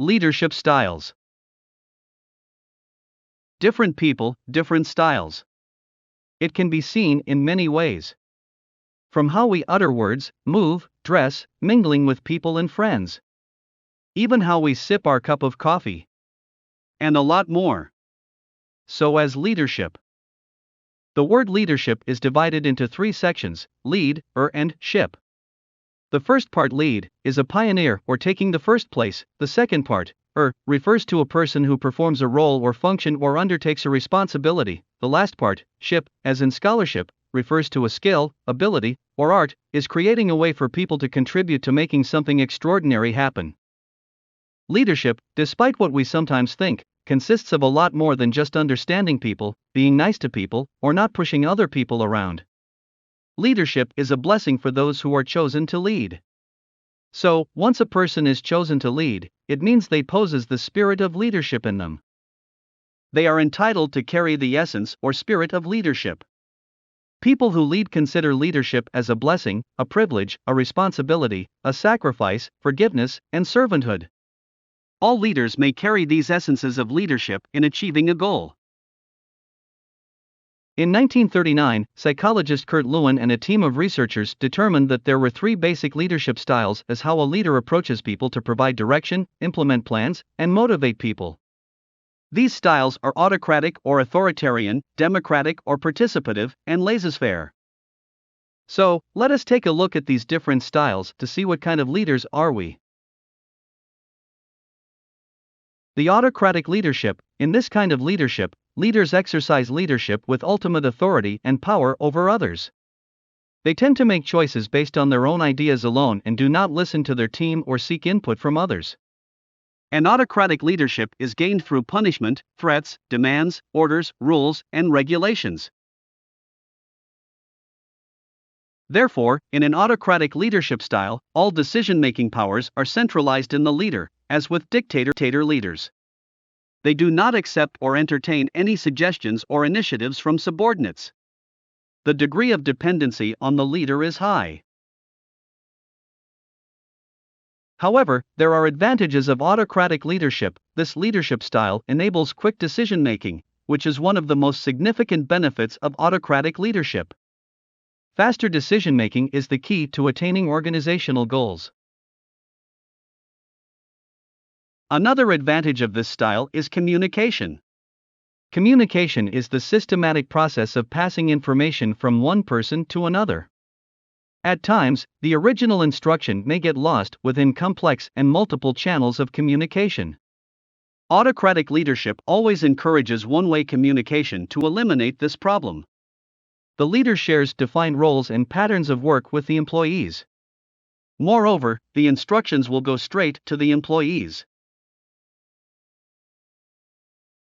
Leadership styles. Different people, different styles. It can be seen in many ways. From how we utter words, move, dress, mingling with people and friends. Even how we sip our cup of coffee. And a lot more. So as leadership. The word leadership is divided into three sections: lead, and ship. The first part, lead, is a pioneer or taking the first place. The second part, refers to a person who performs a role or function or undertakes a responsibility. The last part, ship, as in scholarship, refers to a skill, ability, or art, is creating a way for people to contribute to making something extraordinary happen. Leadership, despite what we sometimes think, consists of a lot more than just understanding people, being nice to people, or not pushing other people around. Leadership is a blessing for those who are chosen to lead. So, once a person is chosen to lead, it means they possess the spirit of leadership in them. They are entitled to carry the essence or spirit of leadership. People who lead consider leadership as a blessing, a privilege, a responsibility, a sacrifice, forgiveness, and servanthood. All leaders may carry these essences of leadership in achieving a goal. In 1939, psychologist Kurt Lewin and a team of researchers determined that there were three basic leadership styles as how a leader approaches people to provide direction, implement plans, and motivate people. These styles are autocratic or authoritarian, democratic or participative, and laissez-faire. So, let us take a look at these different styles to see what kind of leaders are we. The autocratic leadership. In this kind of leadership, leaders exercise leadership with ultimate authority and power over others. They tend to make choices based on their own ideas alone and do not listen to their team or seek input from others. An autocratic leadership is gained through punishment, threats, demands, orders, rules, and regulations. Therefore, in an autocratic leadership style, all decision-making powers are centralized in the leader, as with dictator leaders. They do not accept or entertain any suggestions or initiatives from subordinates. The degree of dependency on the leader is high. However, there are advantages of autocratic leadership. This leadership style enables quick decision-making, which is one of the most significant benefits of autocratic leadership. Faster decision-making is the key to attaining organizational goals. Another advantage of this style is communication. Communication is the systematic process of passing information from one person to another. At times, the original instruction may get lost within complex and multiple channels of communication. Autocratic leadership always encourages one-way communication to eliminate this problem. The leader shares defined roles and patterns of work with the employees. Moreover, the instructions will go straight to the employees.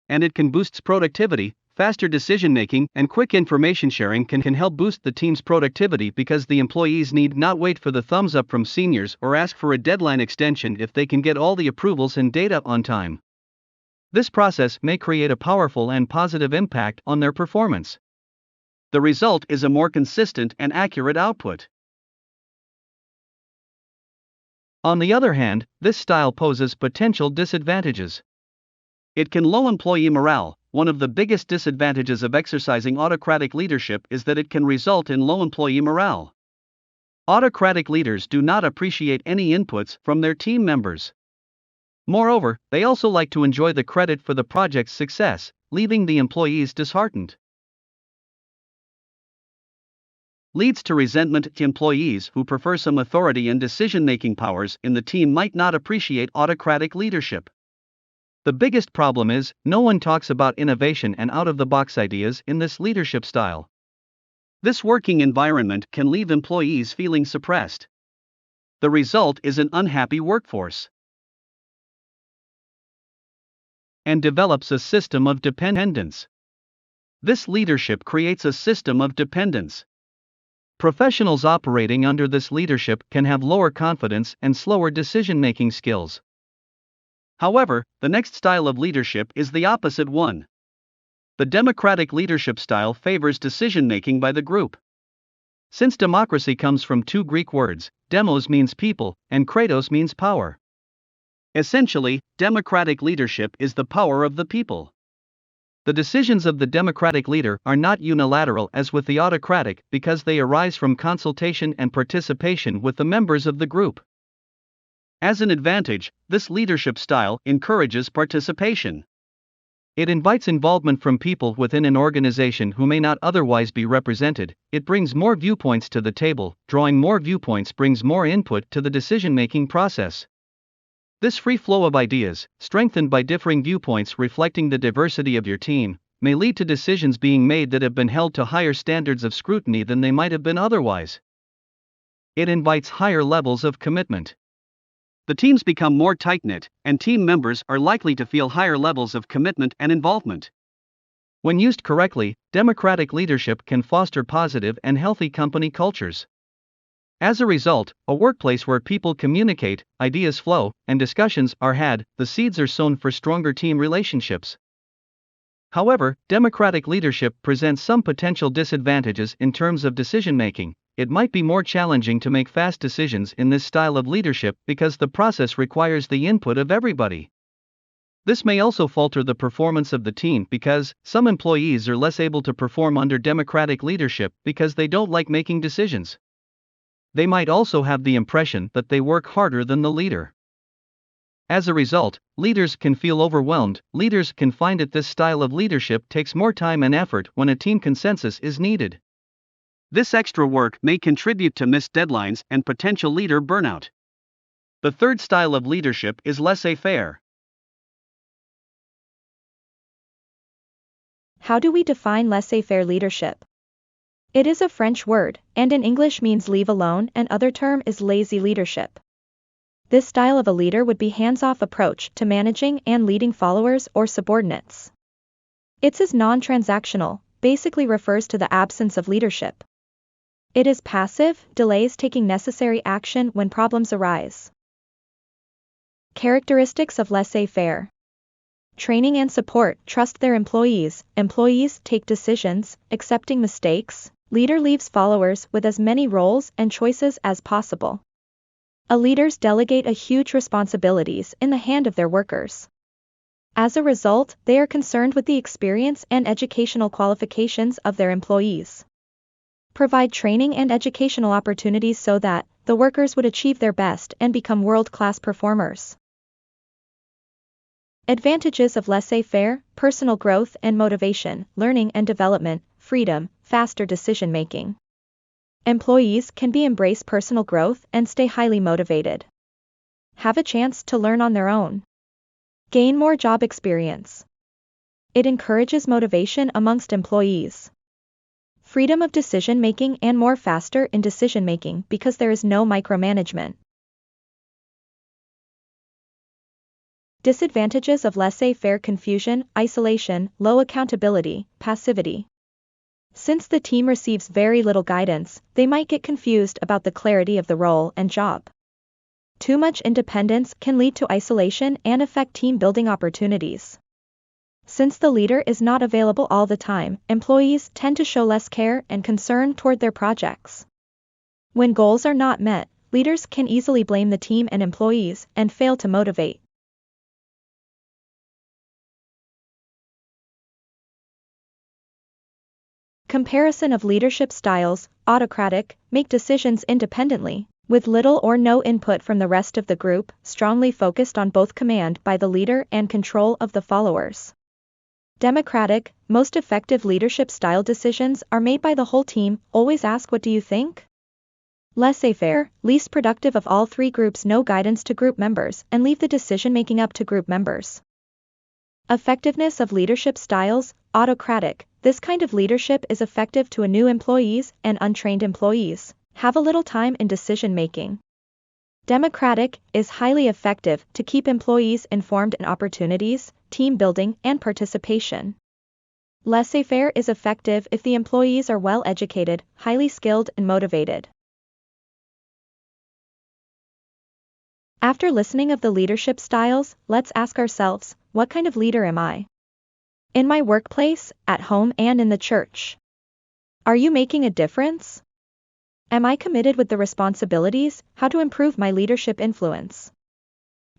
And it can boost productivity. Faster decision-making and quick information sharing can help boost the team's productivity because the employees need not wait for the thumbs up from seniors or ask for a deadline extension if they can get all the approvals and data on time. This process may create a powerful and positive impact on their performance. The result is a more consistent and accurate output. On the other hand, this style poses potential disadvantages. It can lower employee morale. One of the biggest disadvantages of exercising autocratic leadership is that it can result in low employee morale. Autocratic leaders do not appreciate any inputs from their team members. Moreover, they also like to enjoy the credit for the project's success, leaving the employees disheartened. Leads to resentment. Employees who prefer some authority and decision-making powers in the team might not appreciate autocratic leadership. The biggest problem is, no one talks about innovation and out-of-the-box ideas in this leadership style. This working environment can leave employees feeling suppressed. The result is an unhappy workforce. And develops a system of dependence. This leadership creates a system of dependence. Professionals operating under this leadership can have lower confidence and slower decision-making skills. However, the next style of leadership is the opposite one. The democratic leadership style favors decision-making by the group. Since democracy comes from two Greek words, demos means people, and kratos means power. Essentially, democratic leadership is the power of the people. The decisions of the democratic leader are not unilateral as with the autocratic because they arise from consultation and participation with the members of the group. As an advantage, this leadership style encourages participation. It invites involvement from people within an organization who may not otherwise be represented. It brings more viewpoints to the table. Drawing more viewpoints brings more input to the decision-making process. This free flow of ideas, strengthened by differing viewpoints reflecting the diversity of your team, may lead to decisions being made that have been held to higher standards of scrutiny than they might have been otherwise. It invites higher levels of commitment. The teams become more tight-knit, and team members are likely to feel higher levels of commitment and involvement. When used correctly, democratic leadership can foster positive and healthy company cultures. As a result, a workplace where people communicate, ideas flow, and discussions are had, the seeds are sown for stronger team relationships. However, democratic leadership presents some potential disadvantages in terms of decision-making. It might be more challenging to make fast decisions in this style of leadership because the process requires the input of everybody. This may also falter the performance of the team because some employees are less able to perform under democratic leadership because they don't like making decisions. They might also have the impression that they work harder than the leader. As a result, leaders can feel overwhelmed. Leaders can find that this style of leadership takes more time and effort when a team consensus is needed. This extra work may contribute to missed deadlines and potential leader burnout. The third style of leadership is laissez-faire. How do we define laissez-faire leadership? It is a French word, and in English means leave alone, and other term is lazy leadership. This style of a leader would be hands-off approach to managing and leading followers or subordinates. It is non-transactional, basically refers to the absence of leadership. It is passive, delays taking necessary action when problems arise. Characteristics of laissez-faire. Training and support, trust their employees take decisions, accepting mistakes, leader leaves followers with as many roles and choices as possible. A leaders delegate a huge responsibilities in the hand of their workers. As a result, they are concerned with the experience and educational qualifications of their employees. Provide training and educational opportunities so that the workers would achieve their best and become world-class performers. Advantages of laissez-faire, personal growth and motivation, learning and development, freedom, faster decision-making. Employees can embrace personal growth and stay highly motivated. Have a chance to learn on their own. Gain more job experience. It encourages motivation amongst employees. Freedom of decision-making and more faster in decision-making because there is no micromanagement. Disadvantages of laissez-faire: confusion, isolation, low accountability, passivity. Since the team receives very little guidance, they might get confused about the clarity of the role and job. Too much independence can lead to isolation and affect team building opportunities. Since the leader is not available all the time, employees tend to show less care and concern toward their projects. When goals are not met, leaders can easily blame the team and employees and fail to motivate. Comparison of leadership styles: autocratic, make decisions independently, with little or no input from the rest of the group, strongly focused on both command by the leader and control of the followers. Democratic, most effective leadership style decisions are made by the whole team, always ask what do you think? Laissez-faire, least productive of all three groups, no guidance to group members and leave the decision-making up to group members. Effectiveness of leadership styles: autocratic, this kind of leadership is effective to new employees and untrained employees, have a little time in decision-making. Democratic is highly effective to keep employees informed in opportunities, team building, and participation. Laissez-faire is effective if the employees are well educated, highly skilled, and motivated. After listening of the leadership styles, let's ask ourselves, what kind of leader am I? In my workplace, at home, and in the church. Are you making a difference? Am I committed with the responsibilities? How to improve my leadership influence?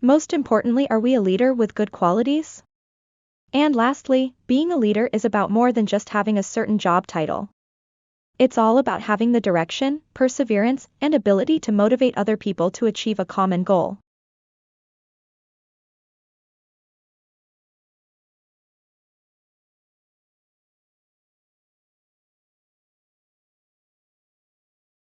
Most importantly, are we a leader with good qualities? And lastly, being a leader is about more than just having a certain job title. It's all about having the direction, perseverance, and ability to motivate other people to achieve a common goal.